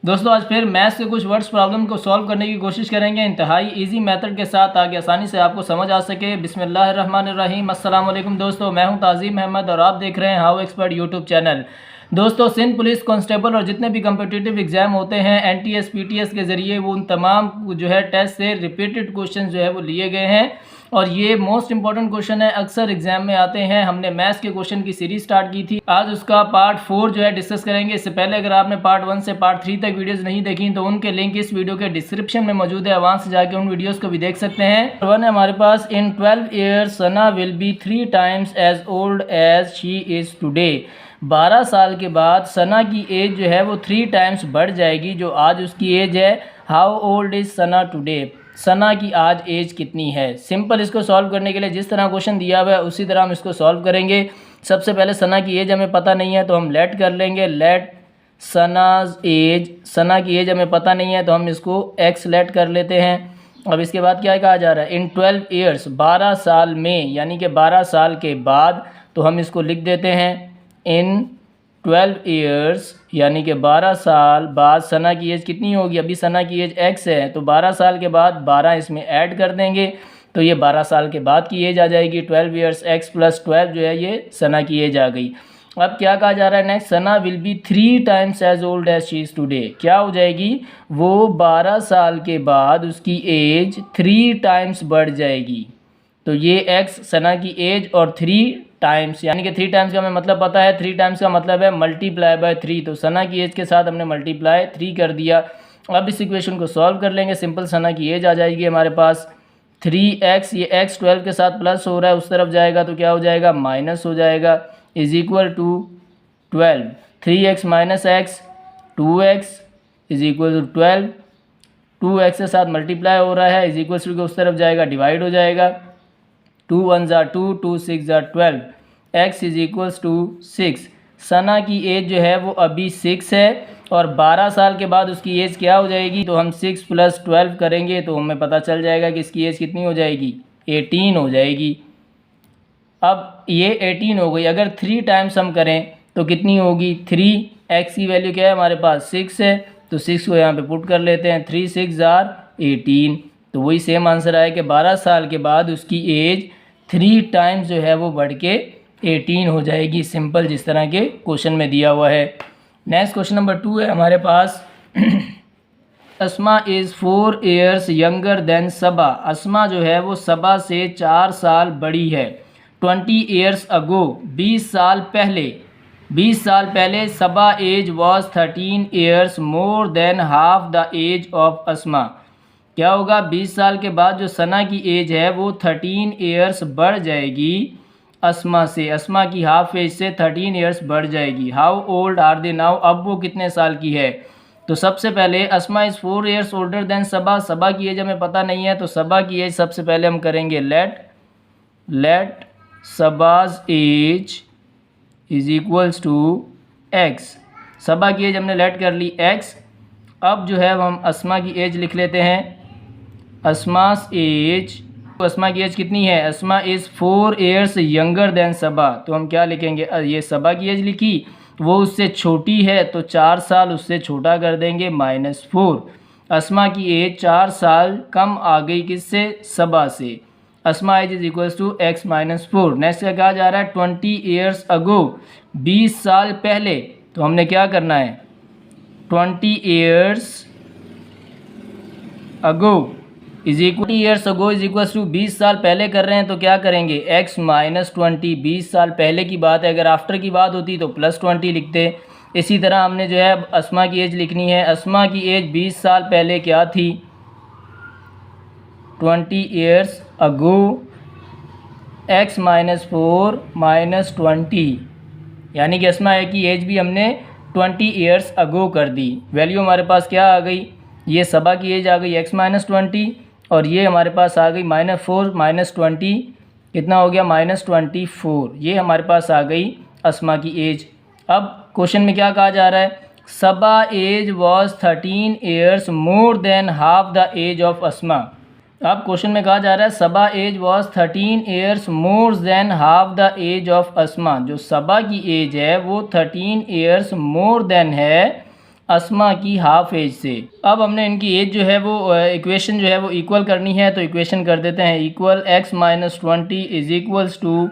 दोस्तों आज फिर मैथ्स के कुछ वर्ड्स प्रॉब्लम को सॉल्व करने की कोशिश करेंगे इंतहाई इजी मेथड के साथ, ताकि आसानी से आपको समझ आ सके। बिस्मिल्लाहिर्रहमानिर्रहीम। अस्सलाम वालेकुम दोस्तों, मैं हूं ताज़ीम अहमद और आप देख रहे हैं हाउ एक्सपर्ट यूट्यूब चैनल। दोस्तों सिंध पुलिस कांस्टेबल और जितने भी कम्पिटिटिव एग्जाम होते हैं NTS PTS के ज़रिए, वो उन तमाम जो है टेस्ट से रिपीटेड क्वेश्चन जो है वो लिए गए हैं और ये मोस्ट इंपॉर्टेंट क्वेश्चन है, अक्सर एग्जाम में आते हैं। हमने मैथ्स के क्वेश्चन की सीरीज स्टार्ट की थी, आज उसका पार्ट 4 जो है डिस्कस करेंगे। इससे पहले अगर आपने पार्ट 1 से पार्ट 3 तक वीडियोस नहीं देखी तो उनके लिंक इस वीडियो के डिस्क्रिप्शन में मौजूद है, वहां से जाके उन वीडियोस को भी देख सकते हैं। वन है हमारे पास, in 12 years Sana will be 3 times as old as she is today. 12 साल के बाद सना की एज जो है वो 3 टाइम्स बढ़ जाएगी, जो आज उसकी एज है। How old is Sana today, Sana की आज एज कितनी है। सिंपल इसको सॉल्व करने के लिए जिस तरह क्वेश्चन दिया हुआ है उसी तरह हम इसको सॉल्व करेंगे। सबसे पहले सना की एज हमें पता नहीं है तो हम लेट कर लेंगे, लेट सनाज एज। सना की एज हमें पता नहीं है तो हम इसको एक्स लेट कर लेते हैं। अब इसके बाद क्या कहा जा रहा है, इन 12 ईयर्स, 12 साल में, यानी कि 12 साल के बाद, तो हम इसको लिख देते हैं इन 12 ईयर्स, यानी कि 12 साल बाद सना की एज कितनी होगी। अभी सना की एज x है तो 12 साल के बाद 12 इसमें ऐड कर देंगे तो ये 12 साल के बाद की एज आ जाएगी। 12 ईयर्स x प्लस 12 जो है ये सना की एज आ गई। अब क्या कहा जा रहा है next, Sana will be 3 times as old as she is today. क्या हो जाएगी, वो 12 साल के बाद उसकी एज 3 टाइम्स बढ़ जाएगी। तो ये x सना की एज और 3 टाइम्स, यानी कि 3 टाइम्स का हमें मतलब पता है, 3 टाइम्स का मतलब है मल्टीप्लाई बाय 3। तो सना की एज के साथ हमने मल्टीप्लाई 3 कर दिया। अब इस इक्वेशन को सॉल्व कर लेंगे। सिंपल सना की एज आ जाएगी हमारे पास 3x, ये x 12 के साथ प्लस हो रहा है, उस तरफ जाएगा तो क्या हो जाएगा, माइनस हो जाएगा, is equal to 12। 3x minus x 2x is equal to 12। 2x के साथ मल्टीप्लाई हो रहा है, इज इक्वल टू के उस तरफ जाएगा, डिवाइड हो जाएगा। 2 1 ज़ा 2, 2 6 ज़ा 12, x इज इक्वल्स टू 6। सना की एज जो है वो अभी 6 है और 12 साल के बाद उसकी एज क्या हो जाएगी, तो हम 6 प्लस 12 करेंगे तो हमें पता चल जाएगा कि इसकी एज कितनी हो जाएगी, 18 हो जाएगी। अब ये 18 हो गई, अगर 3 टाइम्स हम करें तो कितनी होगी, 3x की वैल्यू क्या है हमारे पास 6 है, तो 6 को यहाँ पे पुट कर लेते हैं, 3 6 ज़ार 18। तो वही सेम आंसर आया कि 12 साल के बाद उसकी एज 3 टाइम्स जो है वो बढ़ के 18 हो जाएगी। सिंपल जिस तरह के क्वेश्चन में दिया हुआ है। नेक्स्ट क्वेश्चन नंबर 2 है हमारे पास। अस्मा इज़ 4 ईयर्स यंगर देन सबा। अस्मा जो है वो सबा से 4 साल बड़ी है। 20 ईयर्स अगो, 20 साल पहले, 20 साल पहले Saba age was 13 years more than half the age of Asma. क्या होगा, 20 साल के बाद जो सना की एज है वो 13 ईयर्स बढ़ जाएगी अस्मा से। अस्मा की हाफ एज से 13 ईयर्स बढ़ जाएगी। How old are they now, अब वो कितने साल की है। तो सबसे पहले Asma is 4 years older than Saba. Saba की एज हमें पता नहीं है तो सबा की एज सबसे पहले हम करेंगे let Saba's age is equals to x. Saba की एज हमने लेट कर ली x। अब जो है हम अस्मा की एज लिख लेते हैं। अस्मास एज, तो अस्मा की एज कितनी है, अस्मा इज़ 4 ईयर्स यंगर देन सबा। तो हम क्या लिखेंगे, ये सबा की एज लिखी, वो उससे छोटी है तो 4 साल उससे छोटा कर देंगे, -4। अस्मा की एज 4 साल कम आ गई किससे, सबा से। Asma age is equals to x -4। Next क्या कहा जा रहा है, 20 ईयर्स अगो, 20 साल पहले। तो हमने क्या करना है, 20 years ago is equal, years ago is equals to 20 साल पहले कर रहे हैं तो क्या करेंगे, x -20। 20 साल पहले की बात है, अगर आफ्टर की बात होती तो +20 लिखते। इसी तरह हमने जो है अस्मा की एज लिखनी है। अस्मा की एज 20 साल पहले क्या थी, 20 ईयर्स अगो, x -4 -20, यानी कि अस्मा की एज भी हमने 20 ईयर्स अगो कर दी। वैल्यू हमारे पास क्या आ गई, ये सबा की एज आ गई x -20 और ये हमारे पास आ गई -4 -20, कितना हो गया, -24। ये हमारे पास आ गई अस्मा की एज। अब क्वेश्चन में क्या कहा जा रहा है, Saba age was 13 years more than half the age of Asma. अब क्वेश्चन में कहा जा रहा है Saba age was 13 years more than half the age of Asma. जो सबा की एज है वो 13 ईयर्स मोर देन है अस्मा की हाफ एज से। अब हमने इनकी एज जो है वो इक्वेशन जो है वो इक्वल करनी है, तो इक्वेशन कर देते हैं equal x-20 is equals to,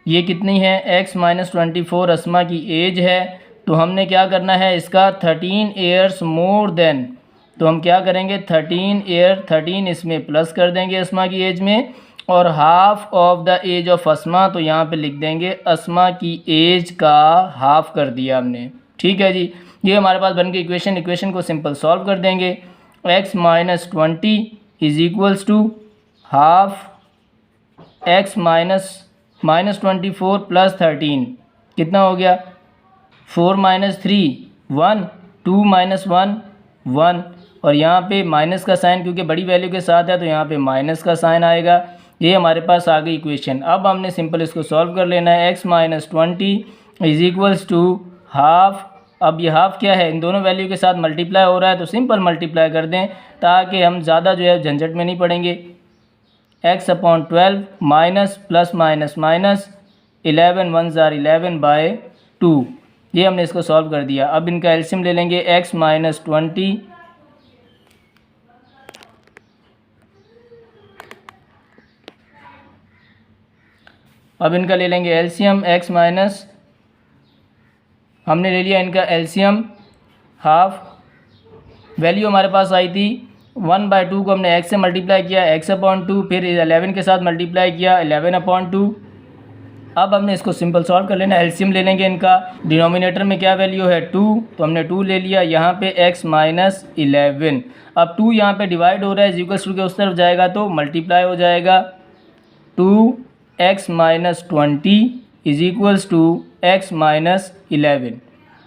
ये कितनी है x-24 अस्मा की एज है। तो हमने क्या करना है इसका 13 ईयर्स मोर देन, तो हम क्या करेंगे 13 इसमें प्लस कर देंगे अस्मा की एज में, और half of the age of Asma, तो यहाँ पे लिख देंगे अस्मा की एज का हाफ कर दिया हमने। ठीक है जी, ये हमारे पास बन गई इक्वेशन को सिंपल सॉल्व कर देंगे। x-20 is equals to half x-24 plus 13, कितना हो गया 4 - 3 1, 2 - 1 1, और यहाँ पे माइनस का साइन क्योंकि बड़ी वैल्यू के साथ है तो यहाँ पे माइनस का साइन आएगा। ये हमारे पास आ गई इक्वेशन। अब हमने सिंपल इसको सॉल्व कर लेना है। x-20 is equals to half, अब ये हाफ क्या है इन दोनों वैल्यू के साथ मल्टीप्लाई हो रहा है तो सिंपल मल्टीप्लाई कर दें ताकि हम ज़्यादा जो है झंझट में नहीं पड़ेंगे। x/12 minus plus minus minus 11 1 * 11/2, ये हमने इसको सॉल्व कर दिया। अब इनका एलसीएम ले लेंगे x-20 अब इनका ले लेंगे एलसीएम हमने ले लिया इनका एलसीएम हाफ, वैल्यू हमारे पास आई थी 1/2 को हमने x से मल्टीप्लाई किया x/2, फिर 11 के साथ मल्टीप्लाई किया 11/2। अब हमने इसको सिंपल सॉल्व कर लेना, एलसीएम ले लेंगे इनका। डिनोमिनेटर में क्या वैल्यू है 2, तो हमने 2 ले लिया, यहाँ पे x-11। अब 2 यहाँ पे डिवाइड हो रहा है इक्वल्स टू के उस तरफ जाएगा तो मल्टीप्लाई हो जाएगा। 2x-20 is equals to x-11,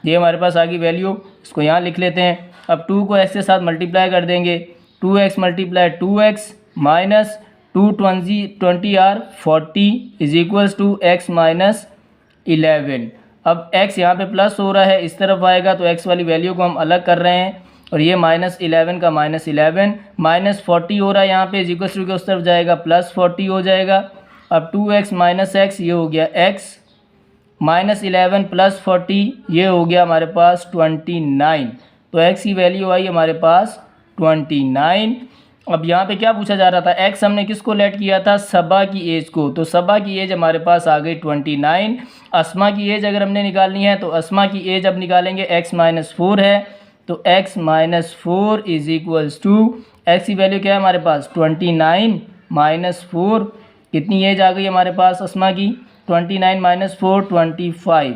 ये हमारे पास आ गई वैल्यू। इसको यहाँ लिख लेते हैं। अब 2 को x के साथ मल्टीप्लाई कर देंगे, 2x × 2x minus 2 20 or 40 is equals to x-11। अब x यहाँ पे प्लस हो रहा है, इस तरफ आएगा तो x वाली वैल्यू को हम अलग कर रहे हैं, और ये -11 का -11 माइनस 40 हो रहा है यहाँ पे इज इक्वल्स टू के उस तरफ जाएगा +40 हो जाएगा। अब 2x - x ये हो गया x, -11 + 40 ये हो गया हमारे पास 29, तो x की वैल्यू आई हमारे पास 29। अब यहाँ पे क्या पूछा जा रहा था, x हमने किसको लेट किया था, सबा की एज को, तो सबा की एज हमारे पास आ गई 29। अस्मा की एज अगर हमने निकालनी है तो अस्मा की एज अब निकालेंगे, x - 4 है तो x - 4 is equals to, x की वैल्यू क्या है हमारे पास 29 - 4, कितनी एज आ गई हमारे पास अस्मा की 29 - 4 25।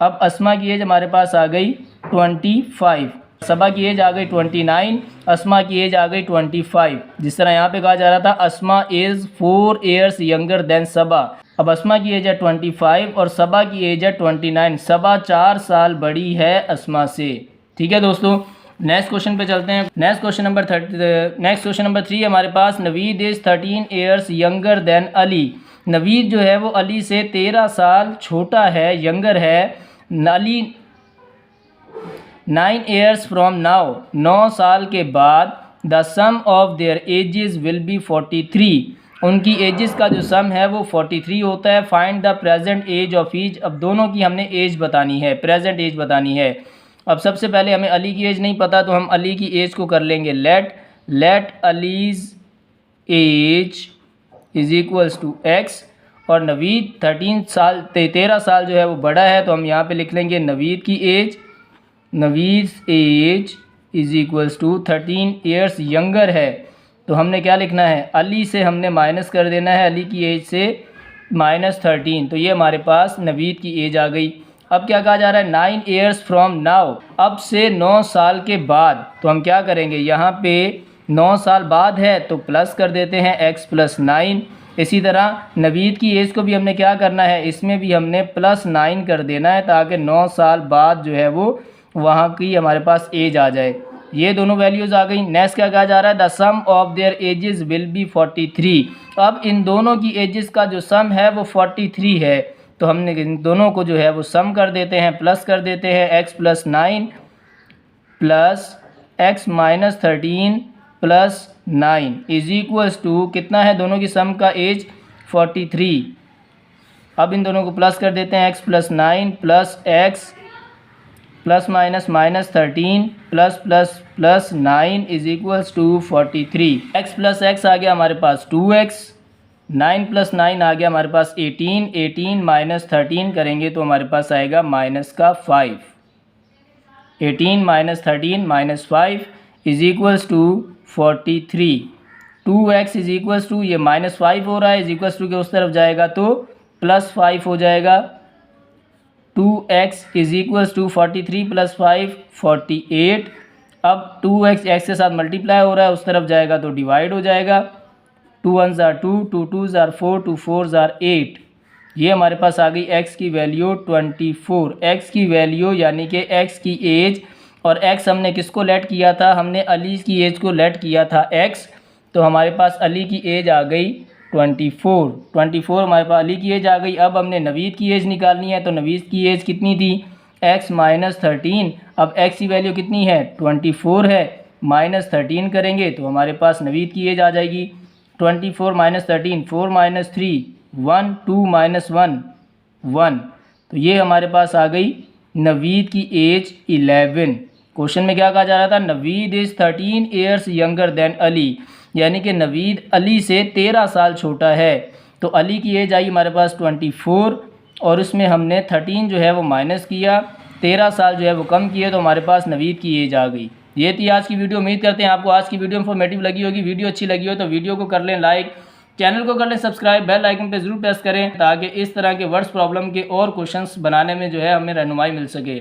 अब अस्मा की एज हमारे पास आ गई 25, सबा की एज आ गई 29, अस्मा की एज आ गई 25। जिस तरह यहाँ पे कहा जा रहा था अस्मा इज़ 4 ईयर्स यंगर देन सबा, अब अस्मा की एज है 25 और सबा की एज है 29, सबा 4 साल बड़ी है अस्मा से। ठीक है दोस्तों, नेक्स्ट क्वेश्चन पे चलते हैं। नेक्स्ट क्वेश्चन नंबर 3 हमारे पास, Naveed is 13 years younger than Ali. Naveed जो है वो अली से 13 साल छोटा है, यंगर है। अली 9 ईयर्स फ्रॉम नाउ, 9 साल के बाद, the sum of their ages will be 43, उनकी एजेस का जो सम है वो 43 होता है। Find the present age of each, अब दोनों की हमने एज बतानी है, प्रेजेंट एज बतानी है। अब सबसे पहले हमें अली की एज नहीं पता तो हम अली की एज को कर लेंगे let Ali's age is equals to x, और नवीद 13 साल जो है वो बड़ा है तो हम यहाँ पे लिख लेंगे नवीद की age, Navid age is equals to 13 years younger है, तो हमने क्या लिखना है, अली से हमने माइनस कर देना है, अली की एज से -13, तो ये हमारे पास नवीद की एज आ गई। अब क्या कहा जा रहा है, 9 ईयर्स फ्रॉम नाउ, अब से 9 साल के बाद, तो हम क्या करेंगे, यहाँ पे 9 साल बाद है तो प्लस कर देते हैं x + 9। इसी तरह नवीद की एज को भी हमने क्या करना है, इसमें भी हमने +9 कर देना है ताकि 9 साल बाद जो है वो वहाँ की हमारे पास एज आ जाए। ये दोनों वैल्यूज़ आ गई। नेक्स्ट क्या कहा जा रहा है, the sum of their ages will be 43, अब इन दोनों की एजेस का जो सम है वो 43 है, तो हमने इन दोनों को जो है वो सम कर देते हैं, प्लस कर देते हैं, x + 9 plus x - 13 plus 9 is equals to, कितना है दोनों की सम का एज 43। अब इन दोनों को प्लस कर देते हैं, x + 9 plus x plus minus minus 13 plus plus plus 9 is equals to 43। x plus x आ गया हमारे पास 2x, 9 प्लस 9 आ गया हमारे पास 18, 18 माइनस 13 करेंगे तो हमारे पास आएगा माइनस का 5। 18 minus 13 minus 5 is equals to 43। 2x is equals to, ये माइनस 5 हो रहा है, इज इक्वल्स टू के उस तरफ जाएगा तो प्लस 5 हो जाएगा। 2x is equals to 43 plus 5 48। अब 2x एक्स के साथ मल्टीप्लाई हो रहा है, उस तरफ जाएगा तो डिवाइड हो जाएगा। 2 1 ज़ार 2, 2 2 ज़ार 4, 2 4 ज़ार 8। ये हमारे पास आ गई x की वैल्यू 24। x की वैल्यू यानी कि x की एज, और x हमने किसको लेट किया था, हमने अली की एज को लेट किया था x, तो हमारे पास अली की एज आ गई 24 हमारे पास अली की एज आ गई। अब हमने नवीद की एज निकालनी है, तो नवीद की एज कितनी थी, x माइनस 13। अब x की वैल्यू कितनी है, 24 है, माइनस 13 करेंगे तो हमारे पास नवीद की एज आ जाएगी 24 माइनस 13, 4 माइनस 3 1, 2 माइनस 1 1। तो ये हमारे पास आ गई नवीद की एज 11। क्वेश्चन में क्या कहा जा रहा था, Naveed is 13 years younger than Ali, यानी कि नवीद अली से 13 साल छोटा है। तो अली की एज आई हमारे पास 24, और उसमें हमने 13 जो है वो माइनस किया, 13 साल जो है वो कम किए, तो हमारे पास नवीद की एज आ गई। ये थी आज की वीडियो। उम्मीद करते हैं आपको आज की वीडियो इन्फॉर्मेटिव लगी होगी। वीडियो अच्छी लगी हो तो वीडियो को कर लें लाइक, चैनल को कर लें सब्सक्राइब, बेल आइकन पे ज़रूर प्रेस करें ताकि इस तरह के वर्ड्स प्रॉब्लम के और क्वेश्चंस बनाने में जो है हमें रहनुमाई मिल सके।